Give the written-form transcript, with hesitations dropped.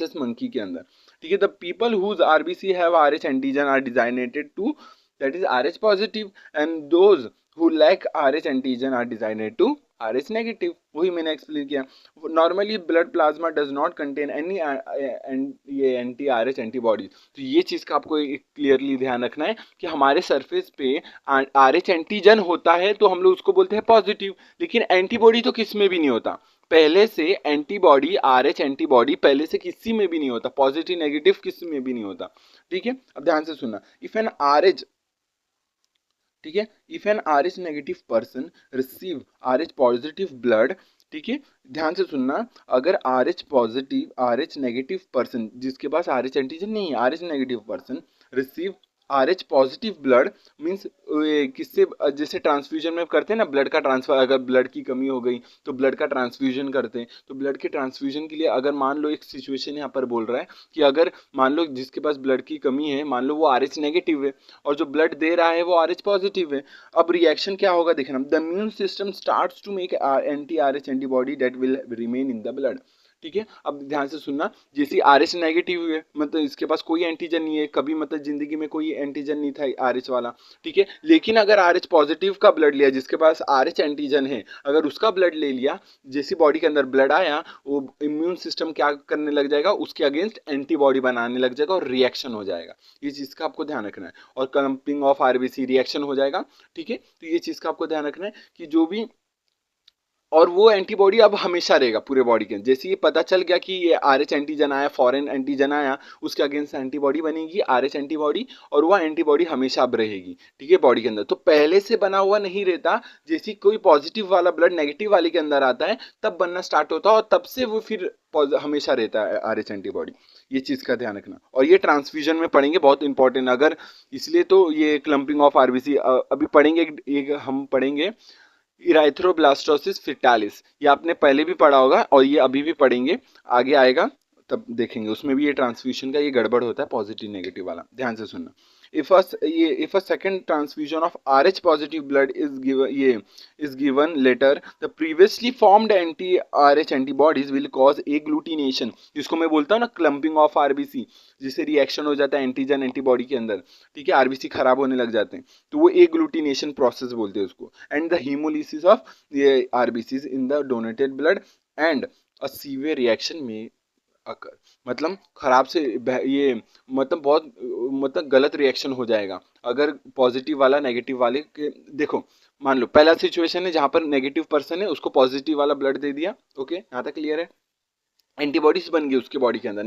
Rhesus monkey के अंदर, ठीक है। The people whose RBC have Rh antigen are designated to that is Rh positive and those who lack RH antigen are designated to RH negative। वही मैंने explain किया। Normally blood plasma does not contain any ये anti RH antibodies. तो ये चीज़ का आपको clearly ध्यान रखना है कि हमारे सरफेस पे RH एंटीजन होता है तो हम लोग उसको बोलते हैं पॉजिटिव, लेकिन एंटीबॉडी तो किस में भी नहीं होता पहले से। एंटीबॉडी RH एंटीबॉडी पहले से किसी में भी नहीं होता, पॉजिटिव नेगेटिव किसी में भी नहीं होता, ठीक है। अब ध्यान से सुनना, इफ एन RH, ठीक है, if an RH negative person receive RH positive blood, ठीक है, ध्यान से सुनना, अगर RH positive RH negative person जिसके पास RH एंटीजन नहीं है, RH negative person receive RH positive blood means किससे, जैसे ट्रांसफ्यूजन में करते हैं ना ब्लड का ट्रांसफर, अगर ब्लड की कमी हो गई तो ब्लड का ट्रांसफ्यूजन करते हैं। तो ब्लड के ट्रांसफ्यूजन के लिए अगर मान लो एक सिचुएशन यहाँ पर बोल रहा है कि अगर मान लो जिसके पास ब्लड की कमी है, मान लो वो RH नेगेटिव है और जो ब्लड दे रहा है वो RH पॉजिटिव है, अब रिएक्शन क्या होगा देखना, the immune system starts to make anti RH antibody that will remain in the blood, ठीक है। अब ध्यान से सुनना, जैसे RH नेगेटिव है मतलब इसके पास कोई एंटीजन नहीं है, कभी मतलब जिंदगी में कोई एंटीजन नहीं था RH वाला, ठीक है, लेकिन अगर RH पॉजिटिव का ब्लड लिया जिसके पास RH एंटीजन है, अगर उसका ब्लड ले लिया, जैसी बॉडी के अंदर ब्लड आया वो इम्यून सिस्टम क्या करने लग जाएगा, उसके अगेंस्ट एंटीबॉडी बनाने लग जाएगा और रिएक्शन हो जाएगा। ये चीज़ का आपको ध्यान रखना है। और क्लम्पिंग ऑफ RBC रिएक्शन हो जाएगा, ठीक है। तो ये चीज़ का आपको ध्यान रखना है कि जो भी, और वो एंटीबॉडी अब हमेशा रहेगा पूरे बॉडी के। जैसे ये पता चल गया कि ये RH एंटीजन आया, फॉरेन एंटीजन आया, उसके अगेंस्ट एंटीबॉडी बनेगी RH एंटीबॉडी, और वह एंटीबॉडी हमेशा अब रहेगी, ठीक है, बॉडी के अंदर। तो पहले से बना हुआ नहीं रहता, जैसे कोई पॉजिटिव वाला ब्लड नेगेटिव वाले के अंदर आता है तब बनना स्टार्ट होता है और तब से वो फिर हमेशा रहता है RH एंटीबॉडी। ये चीज़ का ध्यान रखना। और ये ट्रांसफ्यूजन में पढ़ेंगे, बहुत इंपॉर्टेंट, अगर इसलिए तो ये क्लम्पिंग ऑफ RBC अभी पढ़ेंगे, एक हम पढ़ेंगे इराइथ्रोब्लास्टोसिस फिटालिस, ये आपने पहले भी पढ़ा होगा और ये अभी भी पढ़ेंगे, आगे आएगा तब देखेंगे, उसमें भी ये ट्रांसफ्यूजन का ये गड़बड़ होता है पॉजिटिव नेगेटिव वाला। ध्यान से सुनना, if a second transfusion of RH positive blood is given later, the previously formed anti RH antibodies will cause agglutination, जिसको मैं बोलता हूँ ना क्लम्पिंग ऑफ RBC, जिससे रिएक्शन हो जाता है एंटीजन एंटीबॉडी के अंदर, ठीक है, RBC खराब होने लग जाते हैं, तो वो एग्लूटिनेशन प्रोसेस बोलते हैं उसको। And the haemolysis of RBCs in the donated blood and a severe reaction में अकर, मतलब खराब से ये मतलब बहुत मतलब गलत रिएक्शन हो जाएगा अगर पॉजिटिव वाला नेगेटिव वाले के। देखो मान लो पहला सिचुएशन है जहाँ पर नेगेटिव पर्सन है, उसको पॉजिटिव वाला ब्लड दे दिया, ओके, यहाँ तक क्लियर है, एंटीबॉडीज बन गई उसके बॉडी के अंदर,